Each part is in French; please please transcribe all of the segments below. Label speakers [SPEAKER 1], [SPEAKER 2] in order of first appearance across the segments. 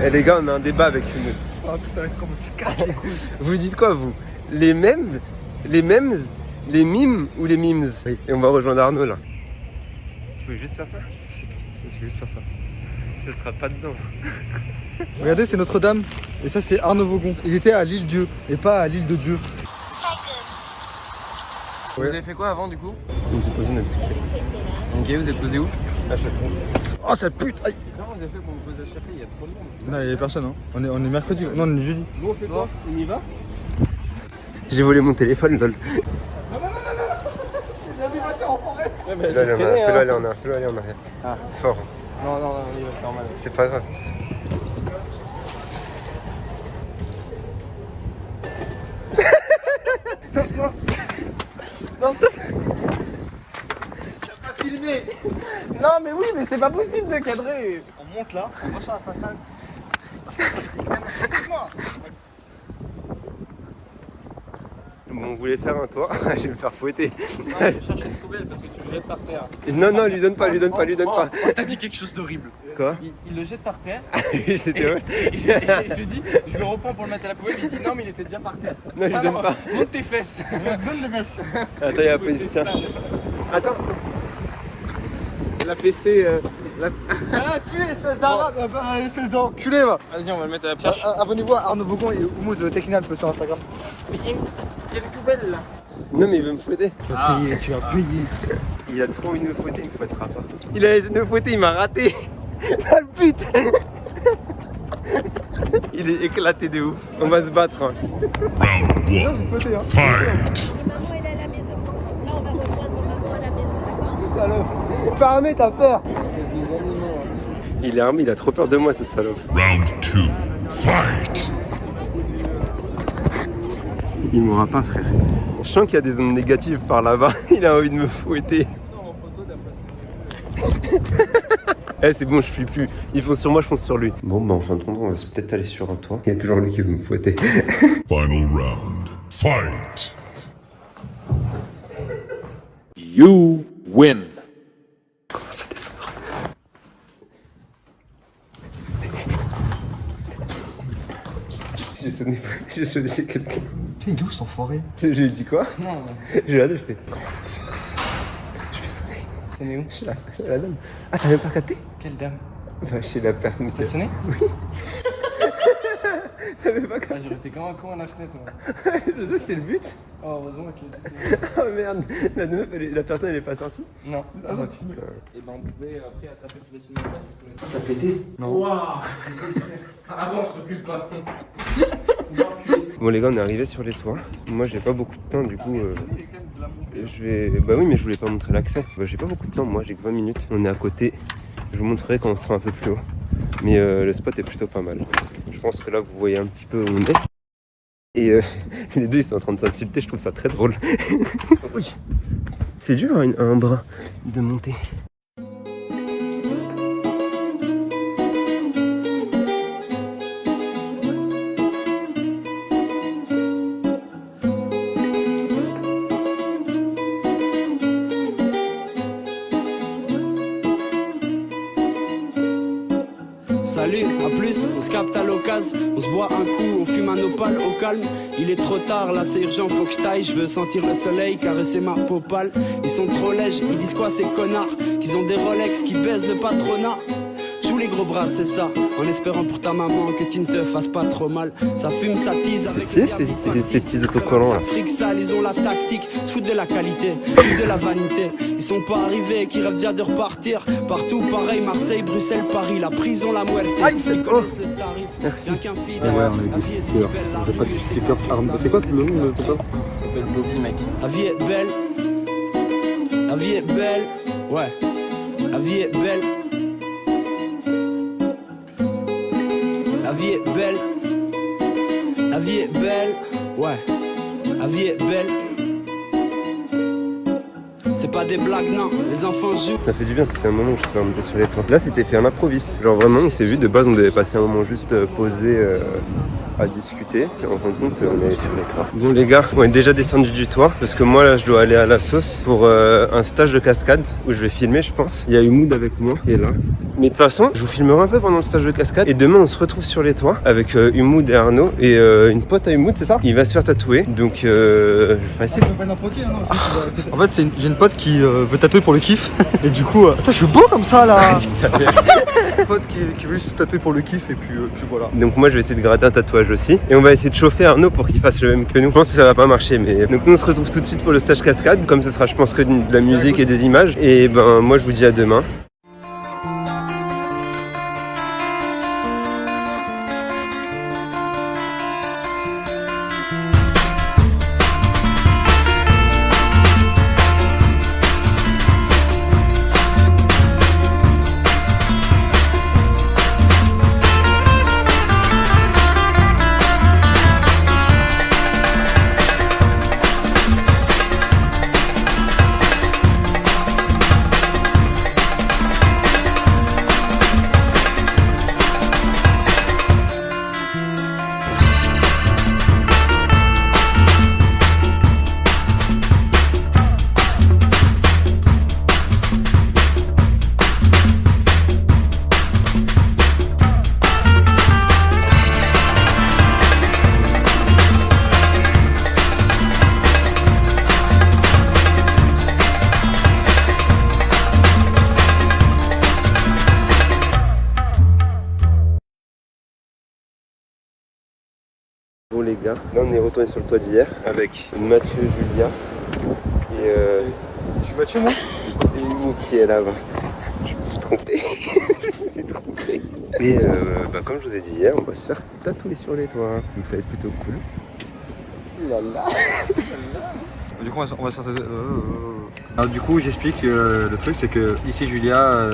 [SPEAKER 1] Eh les gars, on a un débat avec une autre.
[SPEAKER 2] Oh putain, comment tu casses les couilles.
[SPEAKER 1] Vous dites quoi, vous? Les mèmes, les mimes ou les mimes? Oui. Et on va rejoindre Arnaud là. Tu veux juste faire ça? Je vais juste faire ça. Ce sera pas dedans.
[SPEAKER 2] Regardez, c'est Notre-Dame. Et ça, c'est Arnaud Vogon. Il était à l'île Dieu et pas à l'île de Dieu.
[SPEAKER 3] Vous avez fait quoi avant du coup?
[SPEAKER 1] On s'est posé notre sujet.
[SPEAKER 3] Ok, vous êtes posé où?
[SPEAKER 1] À Châtelet.
[SPEAKER 2] Oh, ça pute. Aïe.
[SPEAKER 3] Comment vous avez fait pour vous poser à Châtelet? Il y a trop de monde.
[SPEAKER 2] Non, il y a personne. Hein. On est mercredi. Non, on est jeudi.
[SPEAKER 1] Nous on fait quoi? On y va? J'ai volé mon téléphone, lol.
[SPEAKER 2] Il y a des voitures en forêt.
[SPEAKER 3] Ouais, bah,
[SPEAKER 1] Fais-le aller en arrière, fais-le aller en arrière.
[SPEAKER 3] Ah.
[SPEAKER 1] Fort.
[SPEAKER 3] Non, il va se faire mal.
[SPEAKER 1] C'est pas grave.
[SPEAKER 3] Non, stop!
[SPEAKER 2] T'as pas filmé.
[SPEAKER 3] Non, mais oui, mais c'est pas possible de cadrer!
[SPEAKER 2] On monte là, on va sur la façade.
[SPEAKER 1] Bon, on voulait faire un toit, je vais me faire fouetter.
[SPEAKER 3] Non, je cherche une poubelle parce que tu le jettes par terre.
[SPEAKER 1] Non, lui donne pas.
[SPEAKER 3] Oh, t'as dit quelque chose d'horrible.
[SPEAKER 1] Quoi?
[SPEAKER 3] Il le jette par terre.
[SPEAKER 1] C'était ouais.
[SPEAKER 3] Et je lui dis, je le reprends pour le mettre à la poubelle. Il dit non, mais il était déjà par terre.
[SPEAKER 1] Non, je donne pas.
[SPEAKER 3] Monte tes fesses.
[SPEAKER 2] Donne des messes.
[SPEAKER 1] Attends, il y a la police, tiens. Attends.
[SPEAKER 3] La fessée.
[SPEAKER 2] Ah, tu es espèce d'arabe, espèce d'enculé, va.
[SPEAKER 3] Vas-y, on va le mettre à la pioche.
[SPEAKER 2] Abonnez-vous à Arnaud Vogon et Oumoud de Technal sur Instagram.
[SPEAKER 3] Mais il y a une poubelle là.
[SPEAKER 1] Non, mais il veut me fouetter.
[SPEAKER 2] Tu vas payer, tu vas payer.
[SPEAKER 1] Il a trop envie de me fouetter, il me fouettera pas. Il a essayé de me fouetter, il m'a raté. Ah le pute. Il est éclaté de ouf. On va se battre. Hein.
[SPEAKER 4] Fight! Maman, elle est à la maison. Là, on va rejoindre maman à la maison, d'accord?
[SPEAKER 1] Pas armé, t'as peur. Il est armé, il a trop peur de moi cette salope.
[SPEAKER 5] Round 2. Fight!
[SPEAKER 1] Il mourra pas frère. Je sens qu'il y a des ondes négatives par là-bas. Il a envie de me fouetter. Eh c'est bon, je fuis plus. Ils foncent sur moi, je fonce sur lui. Bon bah en fin de compte, on va peut-être aller sur un toit. Il y a toujours lui qui veut me fouetter.
[SPEAKER 5] Final round. Fight!
[SPEAKER 6] You win.
[SPEAKER 1] Comment ça descendre? J'ai sonné chez quelqu'un.
[SPEAKER 2] Putain, il est où cet enfoiré?
[SPEAKER 1] J'ai dit quoi?
[SPEAKER 3] Non,
[SPEAKER 1] J'ai regardé, je fais. Comment ça descend? Je vais sonner.
[SPEAKER 3] t'en es où?
[SPEAKER 1] Je suis là, c'est la dame. Ah t'as même pas capté?
[SPEAKER 3] Quelle dame?
[SPEAKER 1] Bah chez la personne qui
[SPEAKER 3] T'as
[SPEAKER 1] a
[SPEAKER 3] sonné?
[SPEAKER 1] T'avais pas
[SPEAKER 3] Ah,
[SPEAKER 1] capté?
[SPEAKER 3] j'ai été comme un con à la fenêtre. Moi.
[SPEAKER 1] Je sais, c'était le but.
[SPEAKER 3] Oh, heureusement que.
[SPEAKER 1] Oh merde, la meuf, la personne elle est pas sortie.
[SPEAKER 3] Non.
[SPEAKER 1] Ah putain.
[SPEAKER 3] Et ben on pouvait après attraper plus facilement la face.
[SPEAKER 1] T'as pété?
[SPEAKER 3] Waouh! Avance, recule pas.
[SPEAKER 1] Bon les gars, on est arrivé sur les toits. Moi j'ai pas beaucoup de temps du coup. Je vais. Bah oui, mais je voulais pas montrer l'accès. Bah j'ai pas beaucoup de temps, moi j'ai que 20 minutes. On est à côté. Je vous montrerai quand on sera un peu plus haut. Mais le spot est plutôt pas mal. Je pense que là vous voyez un petit peu où on est. Et les deux ils sont en train de s'insulter, je trouve ça très drôle. Oui. C'est dur hein, un bras de monter.
[SPEAKER 7] Salut, à plus, on se capte à l'occasion, on se boit un coup, on fume un opale au calme. Il est trop tard, là c'est urgent, faut que je taille, je veux sentir le soleil, caresser ma peau pâle. Ils sont trop lèges, ils disent quoi ces connards? Qu'ils ont des Rolex, qui baissent le patronat. Joue les gros bras, c'est ça, en espérant pour ta maman que tu ne te fasses pas trop mal. Ça fume, ça tease avec
[SPEAKER 1] C'est ces petits autocollants là.
[SPEAKER 7] Fric sale, ils ont la tactique, se foutent de la qualité, foutent de la vanité. Ils sont pas arrivés, qui rêvent déjà de repartir. Partout pareil, Marseille, Bruxelles, Paris, la prison, la muerte. Ils connaissent le tarif, rien qu'un fidèle.
[SPEAKER 2] Ouais, on est
[SPEAKER 7] La
[SPEAKER 2] des
[SPEAKER 7] vie est si
[SPEAKER 2] stickers.
[SPEAKER 7] belle, la
[SPEAKER 2] J'ai pas
[SPEAKER 7] rue
[SPEAKER 2] de
[SPEAKER 7] est si
[SPEAKER 2] stickers
[SPEAKER 7] belle,
[SPEAKER 2] Arnaud. C'est quoi le nom de ton pote?
[SPEAKER 3] Ça s'appelle Bobby, mec.
[SPEAKER 7] La vie est belle, la vie est belle, ouais, la vie est belle. La vie est belle, la vie est belle, ouais, la vie est belle. c'est pas des blagues, non, les enfants jouent.
[SPEAKER 1] Ça fait du bien, c'est un moment où je peux remonter sur les toits. Là, c'était fait à l'improviste. Genre vraiment, on s'est vu, de base, on devait passer un moment juste posé à discuter. Et en fin de compte, on est sur les toits. Bon les gars, on est déjà descendu du toit parce que moi là, je dois aller à la sauce pour un stage de cascade où je vais filmer, je pense. Il y a Humoud avec moi qui est là. Mais de toute façon, je vous filmerai un peu pendant le stage de cascade. Et demain, on se retrouve sur les toits avec Humoud et Arnaud et une pote à Humoud, c'est ça? Il va se faire tatouer. Donc, je vais essayer.
[SPEAKER 2] En fait, j'ai une pote qui veut tatouer pour le kiff. Et du coup, attends, je suis beau comme ça là. Une pote qui veut se tatouer pour le kiff et puis voilà.
[SPEAKER 1] Donc moi je vais essayer de gratter un tatouage aussi. Et on va essayer de chauffer Arnaud pour qu'il fasse le même que nous. Je pense que ça va pas marcher mais... Donc nous on se retrouve tout de suite pour le stage cascade. Comme ce sera je pense que de la musique et des images. Et ben moi je vous dis à demain. Bon les gars, là on est retourné sur le toit d'hier avec Mathieu, Julia et
[SPEAKER 2] Je suis Mathieu moi.
[SPEAKER 1] et Humoud qui est là-bas. Je me suis trompé. Je me suis trompé. Et comme je vous ai dit hier, on va se faire tatouer sur les toits. Donc ça va être plutôt cool.
[SPEAKER 2] Du coup, on va sortir. Alors, du coup, j'explique le truc, c'est que ici Julia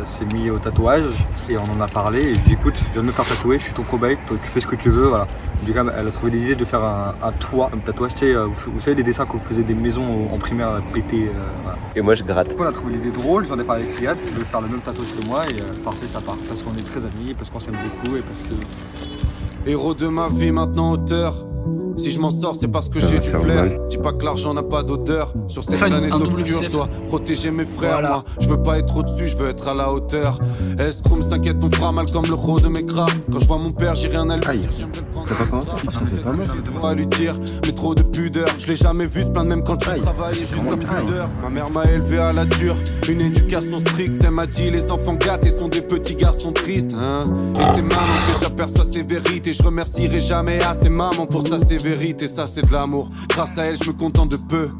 [SPEAKER 2] s'est mis au tatouage et on en a parlé. Et je lui dis écoute, je viens de me faire tatouer, je suis ton cobaye, toi tu fais ce que tu veux, voilà. Du coup, elle a trouvé l'idée de faire un toit, un tatouage. Tu sais, vous savez les dessins qu'on faisait des maisons en primaire pétées. Voilà.
[SPEAKER 1] Et moi je gratte.
[SPEAKER 2] Du coup, on a trouvé l'idée drôle, j'en ai parlé avec Riyad, je vais faire le même tatouage que moi et parfait ça part. Parce qu'on est très amis, parce qu'on s'aime beaucoup et parce que.
[SPEAKER 8] Héros de ma vie maintenant auteur. Si je m'en sors c'est parce que j'ai du flair. Dis pas que l'argent n'a pas d'odeur. Sur cette planète obscure je dois protéger mes frères moi. Je veux pas être au-dessus, je veux être à la hauteur. Escroums t'inquiète on fera mal comme le ro de mes craps. Quand je vois mon père j'ai rien à lui dire.
[SPEAKER 1] T'as pas commencé? Ça fait pas mal.
[SPEAKER 8] Je dois lui dire mais trop de pudeur. Je l'ai jamais vu se plaindre même quand je travaillais jusqu'à plus d'heures. Ma mère m'a élevé à la dure. Une éducation stricte. Elle m'a dit les enfants gâtés sont des petits garçons tristes hein. Et c'est maman que j'aperçois ses vérités. Je remercierai jamais assez maman pour sa sévérité. Ça c'est de l'amour. Grâce à elle je me contente de peu.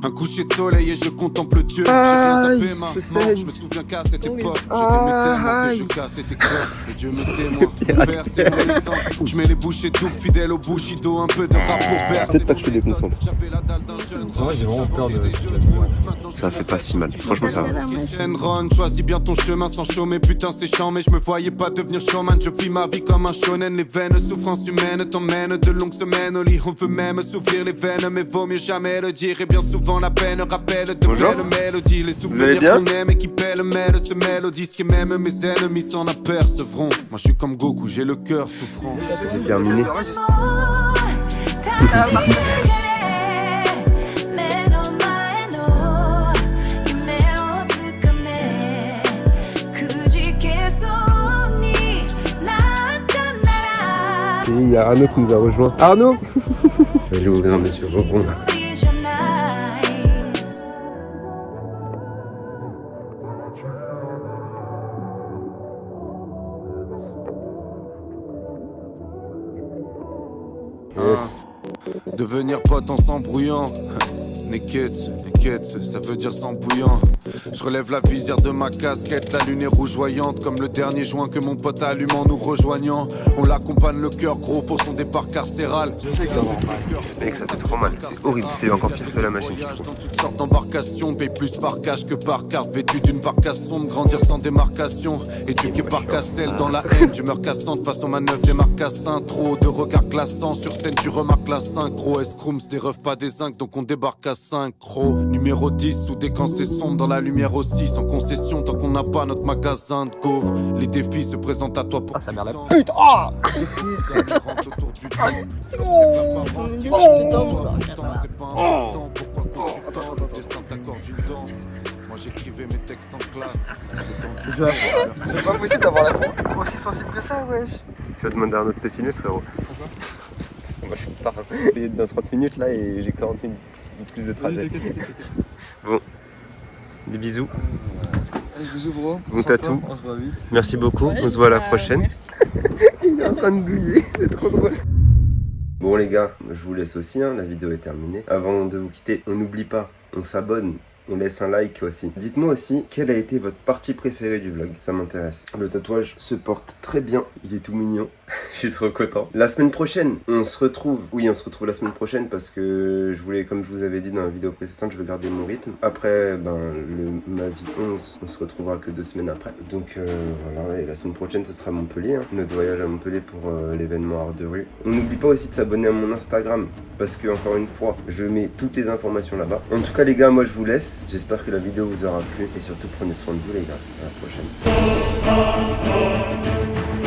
[SPEAKER 8] Un coucher de soleil et je contemple Dieu. J'ai rien zappé maman. Je me souviens qu'à cette époque je t'aimais tellement que je cassais tes cœurs. Et Dieu me témoigne. Mon père c'est mon exemple. Je mets les bouchées doubles fidèles au Bushido. Un peu de rap pour père.
[SPEAKER 1] Peut-être pas que je te déconcentre.
[SPEAKER 8] J'avais la dalle d'un jeune.
[SPEAKER 2] C'est vrai, j'ai vraiment peur de.
[SPEAKER 1] Ça fait pas si mal. Franchement ça va.
[SPEAKER 8] Run, choisis bien ton chemin sans chômer. Putain c'est chiant mais je me voyais pas devenir showman. Je vis ma vie comme un shonen. Les veines, souffrance humaine t'emmènent de longues semaines au lit. On veut même s'ouvrir les veines mais vaut mieux jamais le dire. Et bien souvent la peine rappelle de belles mélodies. Les souvenirs qu'on aime et qui pêle-mêle se mélodie. Ce qui même mes ennemis s'en apercevront. Moi je suis comme Goku, j'ai le cœur souffrant.
[SPEAKER 1] C'est terminé. Et il y a Arnaud qui nous a rejoint. Arnaud. Je vais vous emmener sur le rebond là. Yes.
[SPEAKER 8] Devenir pote en s'embrouillant. Neketsu, ça veut dire sans bouillant. Je relève la visière de ma casquette, la lune est rougeoyante comme le dernier joint que mon pote allume en nous rejoignant. On l'accompagne le cœur gros pour son départ carcéral.
[SPEAKER 1] Mec, ça fait trop mal, c'est horrible, c'est encore pire que la machine.
[SPEAKER 8] Dans toutes sortes d'embarcations, paye plus par cash que par carte. Vêtu d'une barque à sombre, grandir sans démarcation. Éduqué par Cassel dans la haine, d'humeur cassante face aux manœuvres des marcassins. Trop de regards glaçants, sur scène tu remarques la synchro. Escroums, des refs pas des zincs, donc on débarque à synchro. Numéro 10, soudé quand c'est sombre, dans la lumière aussi. Sans concession, tant qu'on n'a pas notre magasin de gaufres. Les défis se présentent à toi pour
[SPEAKER 2] ça merde.
[SPEAKER 3] Putain, oh
[SPEAKER 8] c'est bon. C'est pas important. Pourquoi cours du temps? Le destin t'accorde une danse. Moi j'écrivais mes textes en classe.
[SPEAKER 2] C'est pas possible d'avoir la peau aussi sensible que ça, wesh.
[SPEAKER 1] Tu vas demander à Arnaud de te filmer, frérot. Pourquoi? Parce que moi je suis en retard. J'ai été dans 30 minutes là et j'ai 40 minutes plus de trajet. Bon, des bisous.
[SPEAKER 2] Allez, bisous, bro.
[SPEAKER 1] Bon tatou.
[SPEAKER 2] On se voit vite.
[SPEAKER 1] Merci beaucoup, on se voit à la prochaine.
[SPEAKER 4] Merci.
[SPEAKER 1] Il est en train de douiller, c'est trop drôle. Bon les gars, je vous laisse aussi, hein, la vidéo est terminée. Avant de vous quitter, on n'oublie pas, on s'abonne. On laisse un like aussi. Dites-moi aussi quelle a été votre partie préférée du vlog, ça m'intéresse. Le tatouage se porte très bien, il est tout mignon, je suis trop content. La semaine prochaine, on se retrouve la semaine prochaine parce que je voulais, comme je vous avais dit dans la vidéo précédente, je veux garder mon rythme. Après, ma vie 11, on se retrouvera que 2 semaines après. Donc voilà, et la semaine prochaine ce sera Montpellier, hein. Notre voyage à Montpellier pour l'événement Art de rue. On n'oublie pas aussi de s'abonner à mon Instagram parce que encore une fois, je mets toutes les informations là-bas. En tout cas les gars, moi je vous laisse. J'espère que la vidéo vous aura plu et surtout prenez soin de vous les gars. À la prochaine.